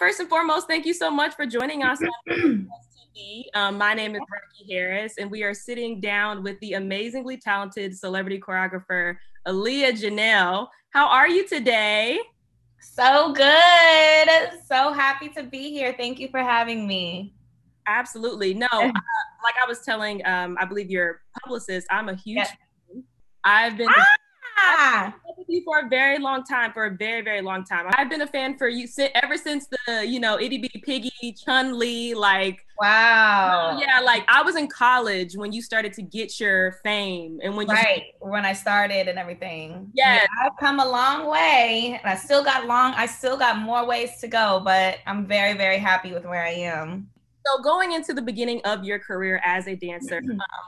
first and foremost, thank you so much for joining us on TV. My name is Rocky Harris, and we are sitting down with the amazingly talented celebrity choreographer, Aliya Janell. How are you today? So good. So happy to be here. Thank you for having me. Absolutely. No, like I was telling, I believe your publicist, I'm a huge fan. I've been with you for a very long time, for a very, very long time. I've been a fan for you ever since the, Itty Bitty Piggy, Chun-Li, like. Wow. Yeah, like I was in college when you started to get your fame and when when I started and everything. Yeah, I've come a long way and I still got more ways to go, but I'm very, very happy with where I am. So going into the beginning of your career as a dancer,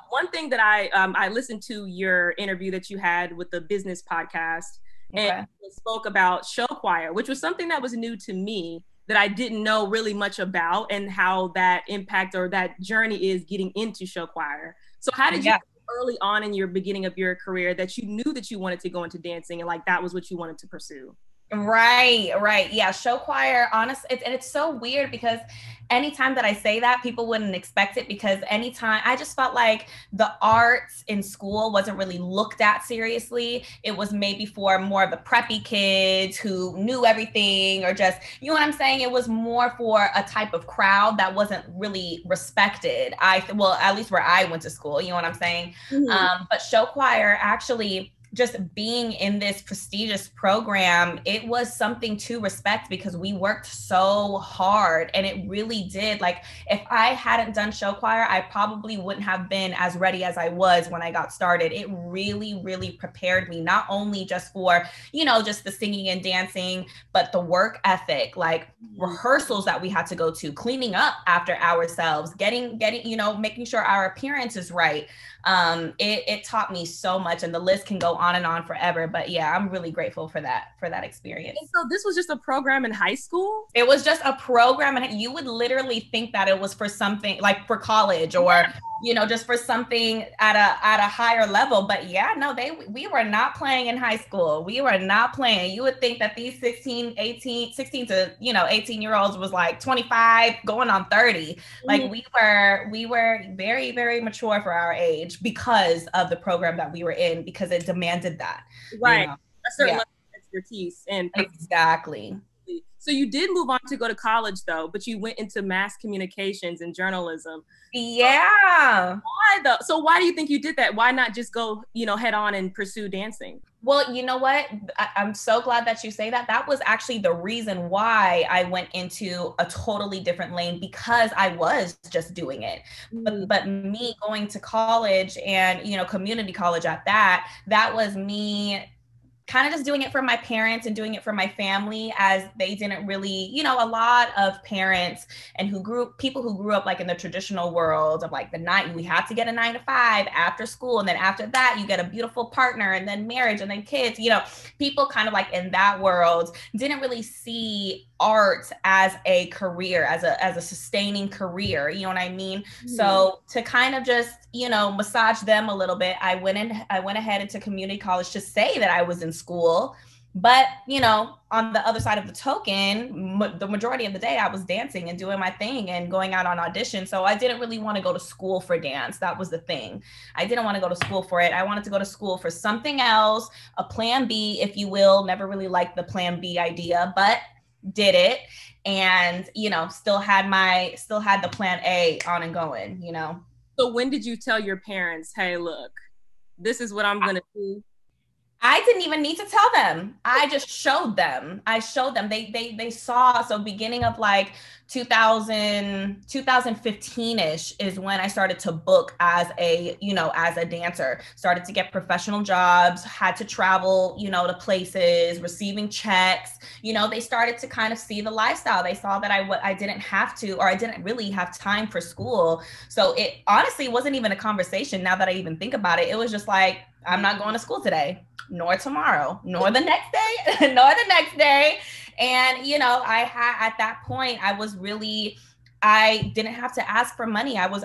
one thing that I listened to your interview that you had with the business podcast, and you spoke about show choir, which was something that was new to me that I didn't know really much about, and how that impact or that journey is getting into show choir. So how did you early on in your beginning of your career that you knew that you wanted to go into dancing and like that was what you wanted to pursue? Right. Yeah, show choir, honestly, it's so weird because anytime that I say that, people wouldn't expect it because anytime I just felt like the arts in school wasn't really looked at seriously. It was maybe for more of the preppy kids who knew everything or just, you know what I'm saying? It was more for a type of crowd that wasn't really respected. Well, at least where I went to school, you know what I'm saying? But show choir actually, just being in this prestigious program, it was something to respect because we worked so hard and it really did. Like if I hadn't done show choir, I probably wouldn't have been as ready as I was when I got started. It really, really prepared me, not only just for, just the singing and dancing, but the work ethic, like rehearsals that we had to go to, cleaning up after ourselves, getting, making sure our appearance is right. It taught me so much, and the list can go on and on forever. But yeah, I'm really grateful for that experience. And so this was just a program in high school? It was just a program, and you would literally think that it was for something like for college or just for something at a higher level. But yeah, no, we were not playing in high school. We were not playing. You would think that these 16 to 18-year-olds was like 25 going on 30. Like we were very, very mature for our age because of the program that we were in, because it demanded that. Right. A certain level of expertise. And exactly. So you did move on to go to college though, but you went into mass communications and journalism. Yeah. So why do you think you did that? Why not just go, head on and pursue dancing? Well, you know what? I'm so glad that you say that. That was actually the reason why I went into a totally different lane, because I was just doing it. But me going to college and, community college at that was me kind of just doing it for my parents and doing it for my family, as they didn't really, a lot of parents and people who grew up like in the traditional world of like the night, we had to get a 9 to 5 after school. And then after that, you get a beautiful partner and then marriage and then kids, people kind of like in that world didn't really see art as a career, as a sustaining career. You know what I mean? So to kind of just, massage them a little bit, I went ahead into community college to say that I was in school. But, on the other side of the token, the majority of the day I was dancing and doing my thing and going out on audition. So I didn't really want to go to school for dance. That was the thing. I didn't want to go to school for it. I wanted to go to school for something else, a plan B, if you will. Never really liked the plan B idea, but did it. And, still had the plan A on and going, So when did you tell your parents, hey, look, this is what I'm going to do? I didn't even need to tell them. I just showed them. They saw. So beginning of like 2015-ish is when I started to book as a dancer, started to get professional jobs, had to travel, to places, receiving checks. They started to kind of see the lifestyle. They saw that I didn't have to, or I didn't really have time for school. So it honestly wasn't even a conversation. Now that I even think about it, it was just like, I'm not going to school today, nor tomorrow, nor the next day, nor the next day. And, at that point, I didn't have to ask for money. I was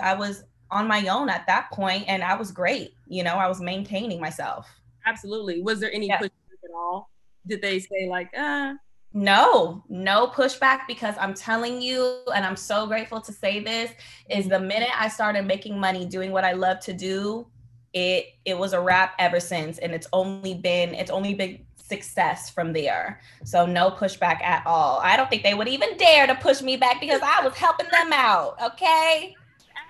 on my own at that point, and I was great. I was maintaining myself. Absolutely. Was there any pushback at all? Did they say like, No pushback, because I'm telling you, and I'm so grateful to say this, is the minute I started making money doing what I love to do, it was a wrap ever since. And it's only been success from there. So no pushback at all. I don't think they would even dare to push me back because I was helping them out. Okay.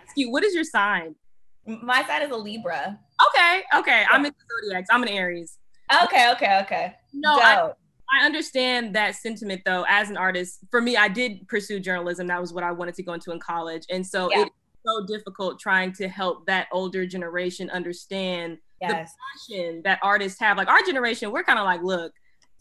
Ask you, what is your sign? My sign is a Libra. Okay. Yeah. I'm in the zodiacs. I'm an Aries. Okay. No, I understand that sentiment though. As an artist, for me, I did pursue journalism. That was what I wanted to go into in college. And so it's so difficult trying to help that older generation understand the passion that artists have. Like our generation, we're kind of like, look,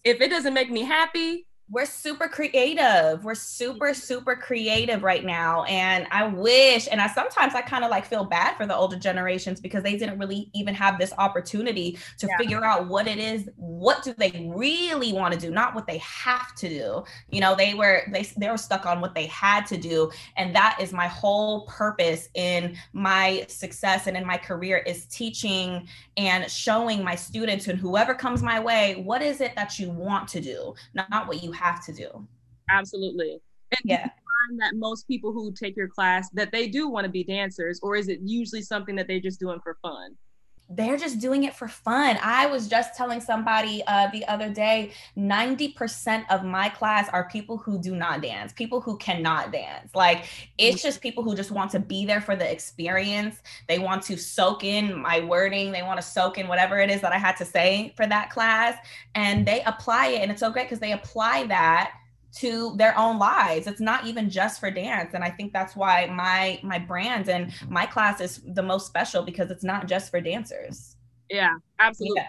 if it doesn't make me happy, we're super creative. We're super creative right now. And I wish, and sometimes I kind of like feel bad for the older generations because they didn't really even have this opportunity to figure out what it is, what do they really want to do, not what they have to do. You know, they were stuck on what they had to do. And that is my whole purpose in my success and in my career, is teaching and showing my students and whoever comes my way, what is it that you want to do, not what you have to do. Absolutely. And do you find that most people who take your class, that they do want to be dancers, or is it usually something that they're just doing for fun? They're just doing it for fun. I was just telling somebody the other day, 90% of my class are people who do not dance, people who cannot dance. Like, it's just people who just want to be there for the experience. They want to soak in my wording. They want to soak in whatever it is that I had to say for that class. And they apply it. And it's so great because they apply that to their own lives. It's not even just for dance. And I think that's why my brand and my class is the most special, because it's not just for dancers. Yeah, absolutely.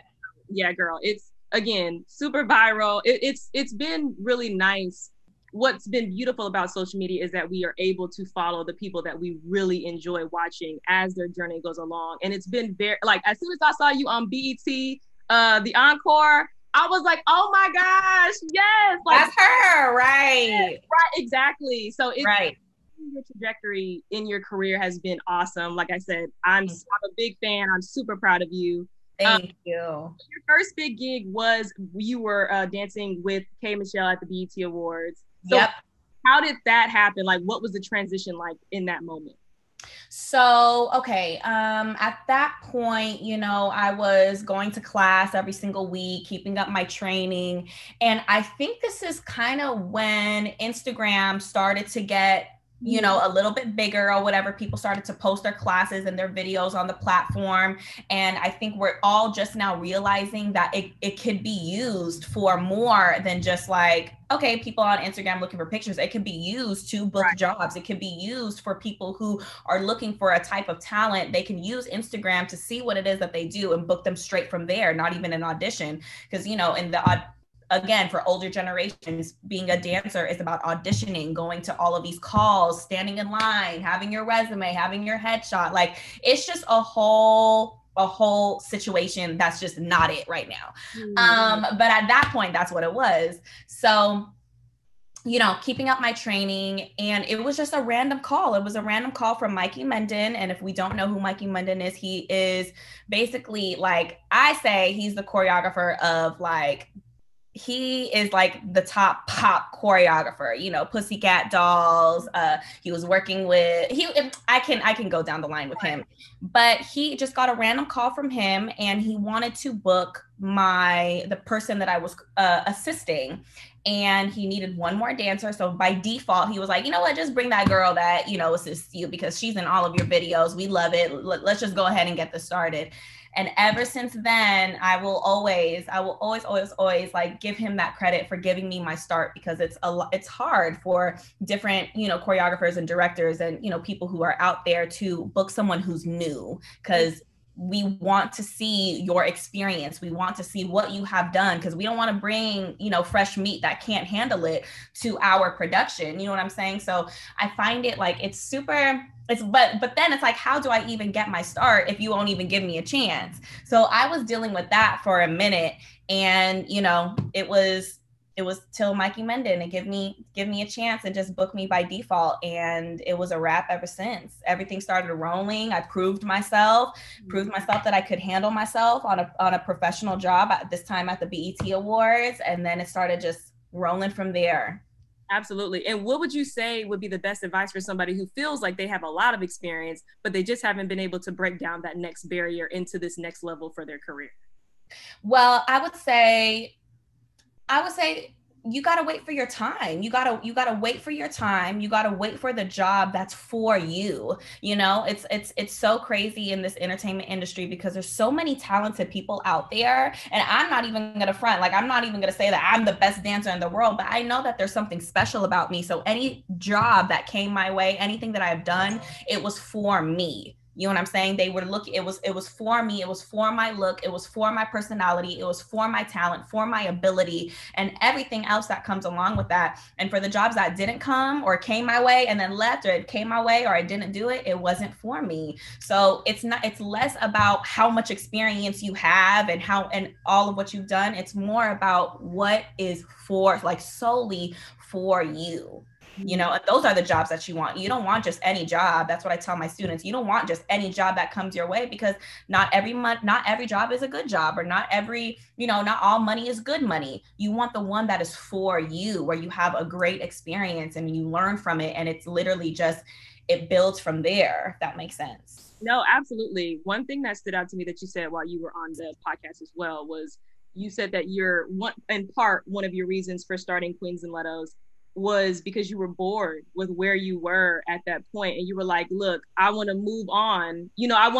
Yeah, girl. It's, again, super viral. It's been really nice. What's been beautiful about social media is that we are able to follow the people that we really enjoy watching as their journey goes along. And it's been very, like, as soon as I saw you on BET, the Encore, I was like, oh my gosh, yes. Like, that's her, right? Yes, right, exactly. So it's right. Your trajectory in your career has been awesome. Like I said, I'm a big fan. I'm super proud of you. Thank you. Your first big gig was you were dancing with K. Michelle at the BET Awards. So how did that happen? Like, what was the transition like in that moment? So, okay. At that point, you know, I was going to class every single week, keeping up my training. And I think this is kind of when Instagram started to get, you know, a little bit bigger or whatever. People started to post their classes and their videos on the platform. And I think we're all just now realizing that it could be used for more than just like, okay, people on Instagram looking for pictures. It can be used to book jobs. It can be used for people who are looking for a type of talent. They can use Instagram to see what it is that they do and book them straight from there, not even an audition. Because, you know, in the again, for older generations, being a dancer is about auditioning, going to all of these calls, standing in line, having your resume, having your headshot. Like, it's just a whole situation that's just not it right now. But at that point, that's what it was. So, you know, keeping up my training, and it was just a random call. It was a random call from Mikey Menden. And if we don't know who Mikey Menden is, he is basically, like, I say he's the choreographer of, like, he is like the top pop choreographer, you know, Pussycat Dolls. He was working with, I can go down the line with him, but he just got a random call from him and he wanted to book the person that I was assisting. And he needed one more dancer. So by default, he was like, you know what, just bring that girl that, you know, assists you because she's in all of your videos. We love it. Let's just go ahead and get this started. And ever since then, I will always like give him that credit for giving me my start, because it's hard for different, you know, choreographers and directors and, you know, people who are out there to book someone who's new, because we want to see your experience. We want to see what you have done, because we don't want to bring, you know, fresh meat that can't handle it to our production. You know what I'm saying? So I find it like but then it's like, how do I even get my start if you won't even give me a chance? So I was dealing with that for a minute, and, you know, it was till Mikey Menden and give me a chance and just book me by default. And it was a wrap ever since. Everything started rolling. I proved myself that I could handle myself on a professional job at this time at the BET Awards. And then it started just rolling from there. Absolutely. And what would you say would be the best advice for somebody who feels like they have a lot of experience, but they just haven't been able to break down that next barrier into this next level for their career? Well, I would say you got to wait for your time. You got to wait for your time. You got to wait for the job that's for you. You know, it's so crazy in this entertainment industry because there's so many talented people out there. And I'm not even going to front, like, I'm not even going to say that I'm the best dancer in the world, but I know that there's something special about me. So any job that came my way, anything that I've done, it was for me. You know what I'm saying? They were looking, it was for me, it was for my look, it was for my personality, it was for my talent, for my ability, and everything else that comes along with that. And for the jobs that didn't come or came my way and then left, or it came my way or I didn't do it, it wasn't for me. So it's less about how much experience you have and all of what you've done. It's more about what is for, like, solely for you. You know, those are the jobs that you want. You don't want just any job. That's what I tell my students. You don't want just any job that comes your way, because not every job is a good job, or not all money is good money. You want the one that is for you, where you have a great experience and you learn from it. And it's literally just, it builds from there, if that makes sense. No, absolutely. One thing that stood out to me that you said while you were on the podcast as well was you said that one of your reasons for starting Queens N Lettos was because you were bored with where you were at that point, and you were like, look, I want to move on. You know, I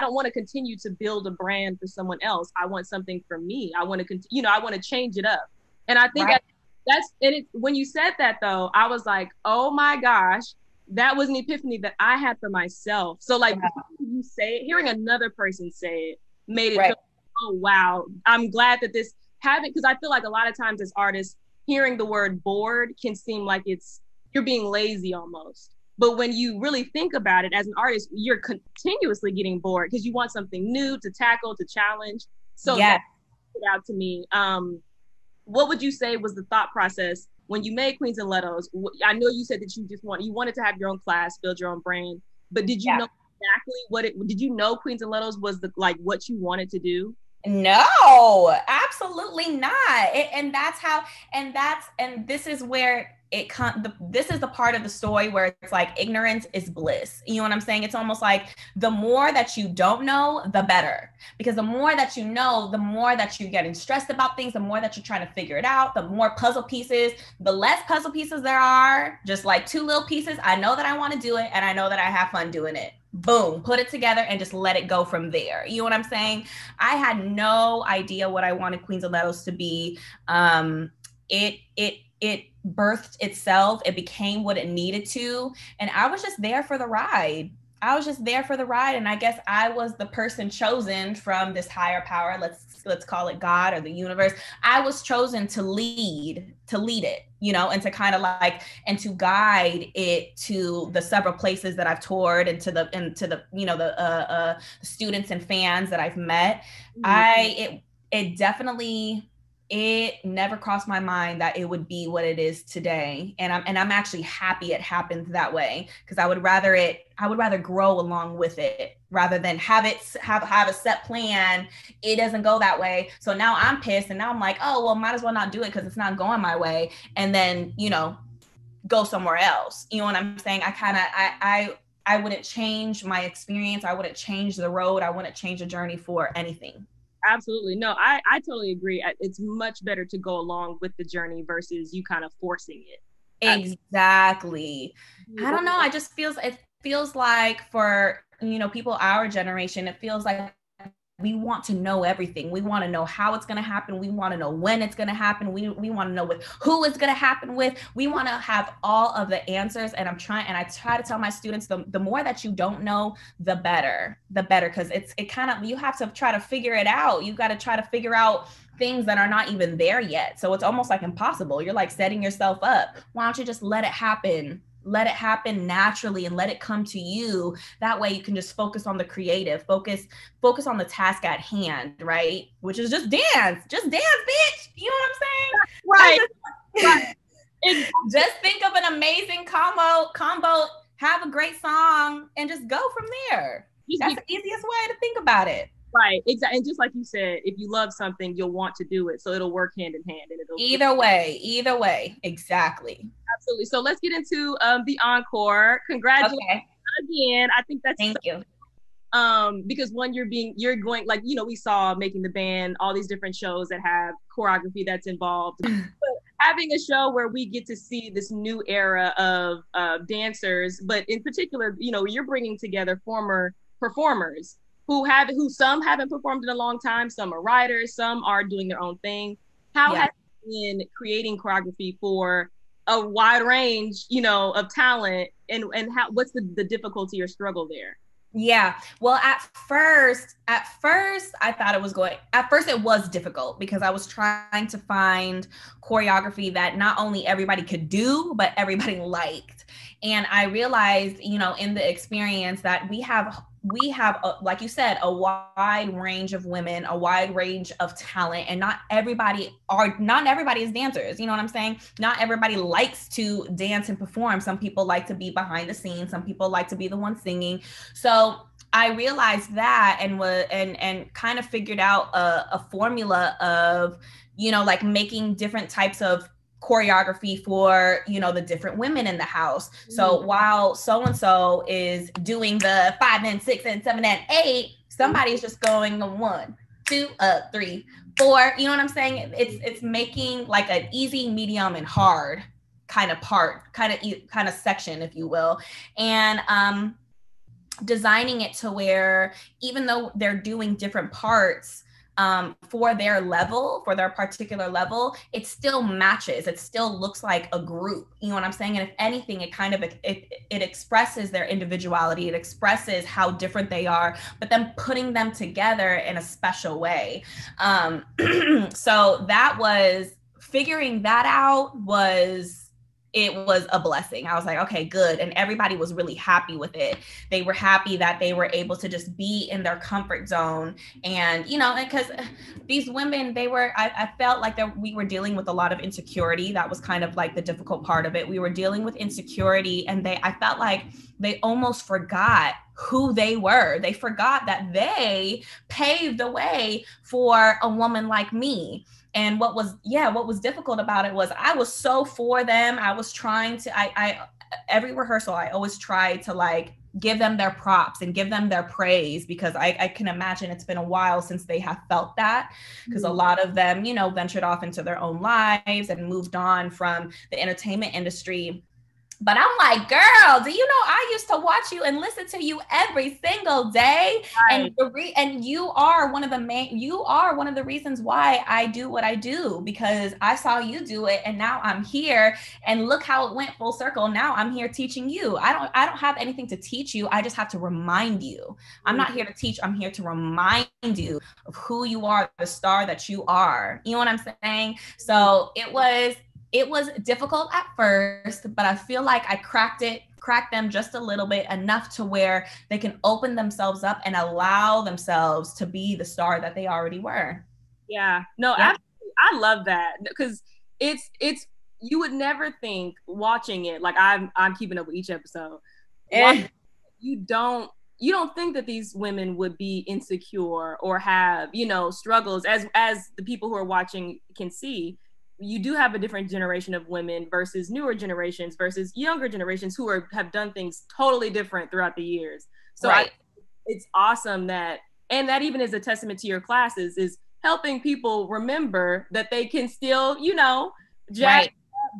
don't want to continue to build a brand for someone else. I want something for me. I want to I want to change it up. And I think when you said that, though, I was like, oh my gosh, that was an epiphany that I had for myself. So like, you say it, hearing another person say it made it feel, oh wow, I'm glad that this happened, because I feel like a lot of times as artists, hearing the word bored can seem like you're being lazy almost. But when you really think about it, as an artist, you're continuously getting bored because you want something new to tackle, to challenge. So that stood out to me. What would you say was the thought process when you made Queens N Lettos? I know you said that you wanted to have your own class, build your own brand, but did you know exactly did you know Queens N Lettos was what you wanted to do? No, absolutely not. This is where this is the part of the story where it's like, ignorance is bliss. You know what I'm saying? It's almost like the more that you don't know, the better. Because the more that you know, the more that you're getting stressed about things, the more that you're trying to figure it out, the more puzzle pieces, the less puzzle pieces there are, just like two little pieces. I know that I want to do it, and I know that I have fun doing it. Boom, put it together and just let it go from there. You know what I'm saying? I had no idea what I wanted Queens N Lettos to be. It birthed itself. It became what it needed to. And I was just there for the ride. And I guess I was the person chosen from this higher power. Let's call it God or the universe. I was chosen to lead it, and to kind of and to guide it to the several places that I've toured, and to the students and fans that I've met. It never crossed my mind that it would be what it is today. And I'm actually happy it happened that way, because I would rather grow along with it rather than have a set plan. It doesn't go that way. So now I'm pissed, and now I'm like, oh, well, might as well not do it because it's not going my way. And then, go somewhere else. You know what I'm saying? I wouldn't change my experience. I wouldn't change the road. I wouldn't change the journey for anything. Absolutely. No, I totally agree. It's much better to go along with the journey versus you kind of forcing it. Exactly. I don't know. It feels like for, people our generation, it feels like we want to know everything. We want to know how it's going to happen. We want to know when it's going to happen. We want to know with who it's going to happen with. We want to have all of the answers. And I try to tell my students, the more that you don't know, the better, because you have to try to figure it out. You got to try to figure out things that are not even there yet. So it's almost like impossible. You're like setting yourself up. Why don't you just let it happen? Let it happen naturally and let it come to you. That way you can just focus on the creative, focus on the task at hand, right? Which is just dance, bitch. You know what I'm saying? Right. Just think of an amazing combo, have a great song, and just go from there. That's the easiest way to think about it. Right, exactly. And just like you said, if you love something, you'll want to do it. So it'll work hand in hand, and either way. Exactly. absolutely. So let's get into the encore. Congratulations again. I think that's thank you. Because one, you're going, like, you know, we saw Making the Band, all these different shows that have choreography that's involved. But having a show where we get to see this new era of dancers, but in particular, you know, you're bringing together former performers who some haven't performed in a long time, some are writers, some are doing their own thing. How has it been creating choreography for a wide range, you know, of talent, and what's the difficulty or struggle there? Yeah. Well, at first, I thought at first it was difficult because I was trying to find choreography that not only everybody could do, but everybody liked. And I realized, you know, in the experience that we have, like you said, a wide range of women, a wide range of talent, and not everybody is dancers. You know what I'm saying? Not everybody likes to dance and perform. Some people like to be behind the scenes. Some people like to be the one singing. So I realized that and kind of figured out a formula of, you know, like making different types of choreography for, you know, the different women in the house. So while so-and-so is doing the 5 and 6 and 7 and 8, somebody's just going the 1, 2, 3, 4. You know what I'm saying? It's making like an easy, medium, and hard kind of section, if you will. And designing it to where even though they're doing different parts for their particular level, it still matches. It still looks like a group. You know what I'm saying? And if anything, it expresses their individuality. It expresses how different they are, but then putting them together in a special way. So figuring that out was a blessing. I was like, okay, good. And everybody was really happy with it. They were happy that they were able to just be in their comfort zone. And, you know, because these women, I felt like we were dealing with a lot of insecurity. That was kind of like the difficult part of it. We were dealing with insecurity, and I felt like they almost forgot who they were. They forgot that they paved the way for a woman like me. And what was difficult about it was I was so for them. I was trying to, every rehearsal, I always try to like give them their props and give them their praise, because I can imagine it's been a while since they have felt that, because a lot of them, you know, ventured off into their own lives and moved on from the entertainment industry. But I'm like, girl, do you know I used to watch you and listen to you every single day, right. And you are one of the reasons why I do what I do, because I saw you do it, and now I'm here, and look how it went full circle. Now I'm here teaching you. I don't have anything to teach you. I just have to remind you. I'm not here to teach. I'm here to remind you of who you are, the star that you are. You know what I'm saying? So it was difficult at first, but I feel like I cracked them just a little bit, enough to where they can open themselves up and allow themselves to be the star that they already were. Yeah, no, absolutely. I love that, because it's you would never think watching it, like I'm keeping up with each episode. You don't think that these women would be insecure or have, you know, struggles, as the people who are watching can see. You do have a different generation of women versus newer generations versus younger generations who have done things totally different throughout the years. So right. It's awesome that even is a testament to your classes, is helping people remember that they can still, you know, right.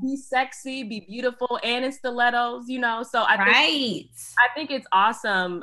be sexy, be beautiful, and in stilettos, you know. So I think it's awesome.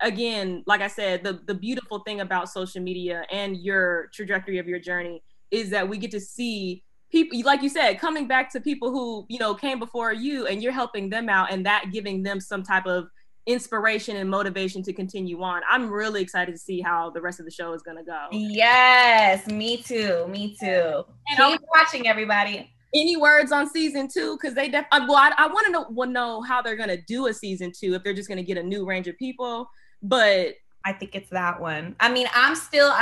Again, like I said, the beautiful thing about social media and your trajectory of your journey is that we get to see people, like you said, coming back to people who, you know, came before you, and you're helping them out, and that giving them some type of inspiration and motivation to continue on. I'm really excited to see how the rest of the show is going to go. Yes, me too. And keep watching, everybody. Any words on season 2? Because I want to know how they're going to do a season 2, if they're just going to get a new range of people. But I think it's that one. I mean, I'm still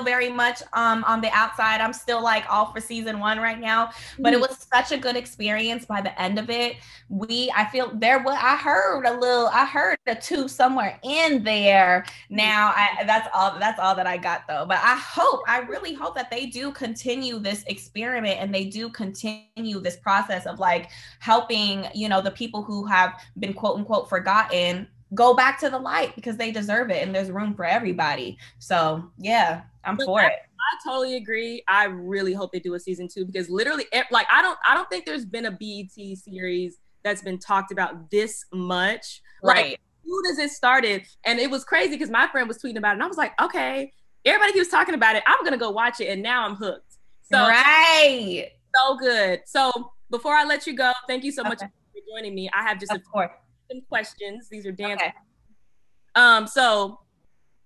very much on the outside. I'm still like all for season 1 right now, but it was such a good experience by the end of it. I heard a 2 somewhere in there. Now that's all that I got though. But I really hope that they do continue this experiment and they do continue this process of like helping, you know, the people who have been quote unquote forgotten go back to the light, because they deserve it and there's room for everybody. So yeah, I'm for it. I totally agree. I really hope they do a season 2, because literally, like, I don't think there's been a BET series that's been talked about this much. Right. Like, as soon as it started, and it was crazy because my friend was tweeting about it and I was like, okay, everybody keeps talking about it, I'm gonna go watch it, and now I'm hooked. So right. So good. So before I let you go, thank you so much for joining me. I have just some questions. These are dance. Okay. So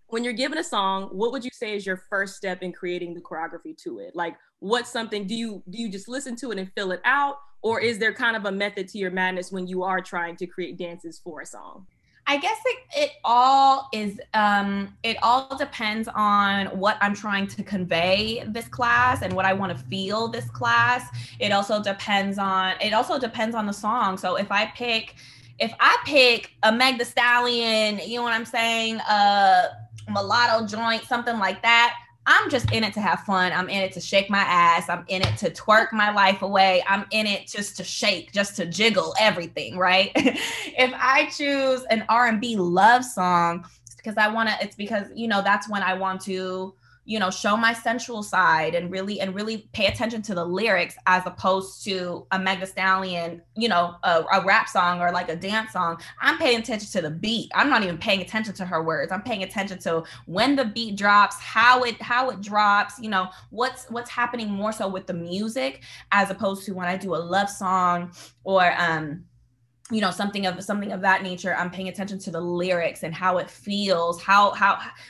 when you're given a song, what would you say is your first step in creating the choreography to it? Like, what's something, do you just listen to it and fill it out? Or is there kind of a method to your madness when you are trying to create dances for a song? I guess it all depends on what I'm trying to convey this class and what I want to feel this class. It also depends on the song. So if I pick a Meg Thee Stallion, you know what I'm saying, mulatto joint, something like that, I'm just in it to have fun. I'm in it to shake my ass. I'm in it to twerk my life away. I'm in it just to shake, just to jiggle everything, right? If I choose an R&B love song, it's because, you know, that's when I want to, you know, show my sensual side and really pay attention to the lyrics, as opposed to a Meg Thee Stallion, you know, a rap song or like a dance song. I'm paying attention to the beat. I'm not even paying attention to her words. I'm paying attention to when the beat drops, how it drops, you know, what's happening more so with the music, as opposed to when I do a love song or you know, something of that nature. I'm paying attention to the lyrics and how it feels,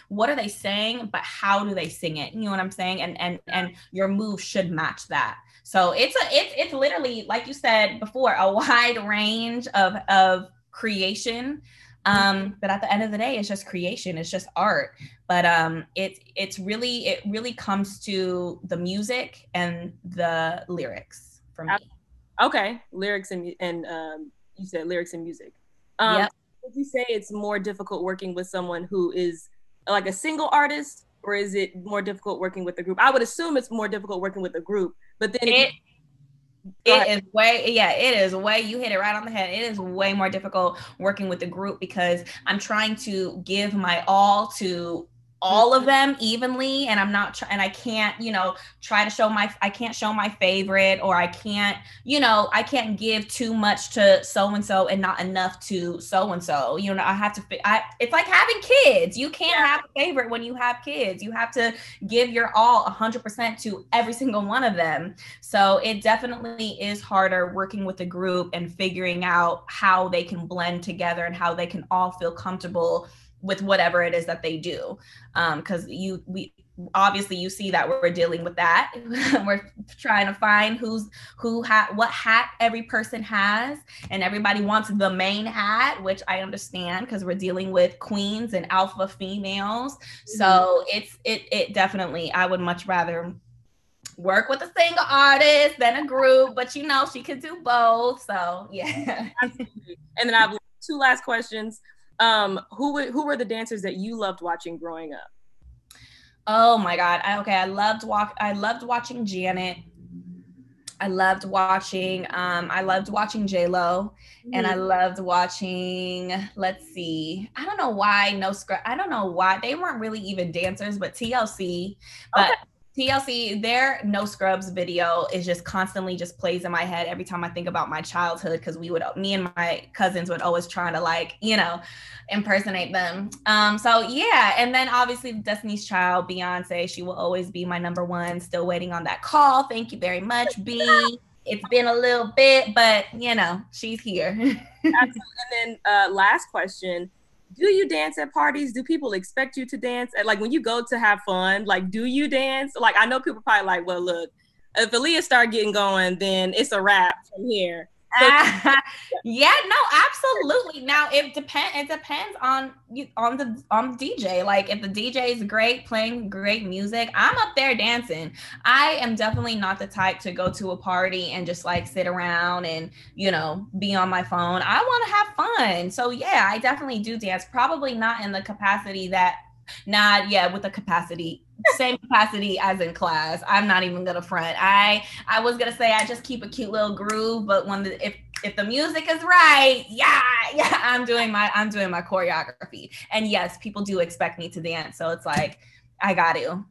what are they saying, but how do they sing it? You know what I'm saying? And your move should match that. So it's literally, like you said before, a wide range of creation. But at the end of the day, it's just creation. It's just art. But it really comes to the music and the lyrics for me. Okay, lyrics and you said lyrics and music. Yep. Would you say it's more difficult working with someone who is like a single artist, or is it more difficult working with a group? I would assume it's more difficult working with a group, but then it is way, you hit it right on the head. It is way more difficult working with the group, because I'm trying to give my all to all of them evenly, and I can't, you know, I can't show my favorite, or I can't give too much to so-and-so and not enough to so-and-so. You know, it's like having kids. You can't have a favorite when you have kids. You have to give your all 100% to every single one of them. So it definitely is harder working with a group and figuring out how they can blend together and how they can all feel comfortable with whatever it is that they do. Because obviously you see that we're dealing with that. We're trying to find what hat every person has, and everybody wants the main hat, which I understand, because we're dealing with queens and alpha females. Mm-hmm. So it definitely, I would much rather work with a single artist than a group, but you know, she could do both. So yeah. Absolutely. And then I have 2 last questions. Who were the dancers that you loved watching growing up? Oh my God. I loved watching Janet. I loved watching J-Lo, and I loved watching, let's see, I don't know why they weren't really even dancers, but TLC. But okay. TLC, their No Scrubs video is just constantly just plays in my head every time I think about my childhood, because me and my cousins would always try to, like, you know, impersonate them. So yeah, and then obviously Destiny's Child, Beyonce, she will always be my number one. Still waiting on that call. Thank you very much, B. It's been a little bit, but you know, she's here. Absolutely. And then last question. Do you dance at parties? Do people expect you to dance? Like, when you go to have fun, like, do you dance? Like, I know people probably like, well, look, if Aliya start getting going, then it's a wrap from here. Yeah, no, absolutely. Now it depends on the DJ. Like if the DJ is great, playing great music, I'm up there dancing. I am definitely not the type to go to a party and just like sit around and, you know, be on my phone. I want to have fun. So yeah, I definitely do dance. Probably not in the capacity that with the capacity, same capacity as in class. I'm not even gonna front. I was gonna say I just keep a cute little groove, but if the music is right, yeah, I'm doing my choreography. And yes, people do expect me to dance, so it's like I got to,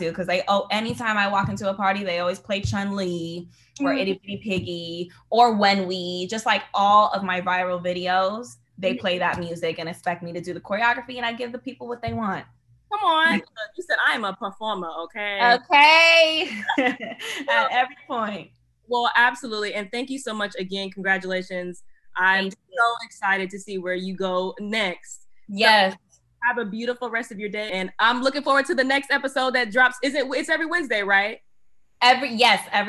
because anytime I walk into a party, they always play Chun-Li or Itty Bitty Piggy or When We, just like all of my viral videos. They play that music and expect me to do the choreography, and I give the people what they want. Come on. You said I'm a performer, okay? Okay. At every point. Well, absolutely. And thank you so much again. Congratulations. I'm so excited to see where you go next. Yes. So have a beautiful rest of your day. And I'm looking forward to the next episode that drops. It's every Wednesday, right? Every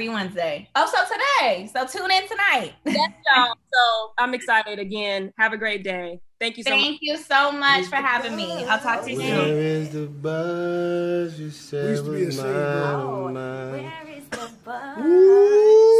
Wednesday. Oh, so today. So tune in tonight. Yes, y'all. So I'm excited again. Have a great day. Thank you so much. Thank you so much for having me. I'll talk to you soon. Where is the buzz you said was mine? Where is the buzz?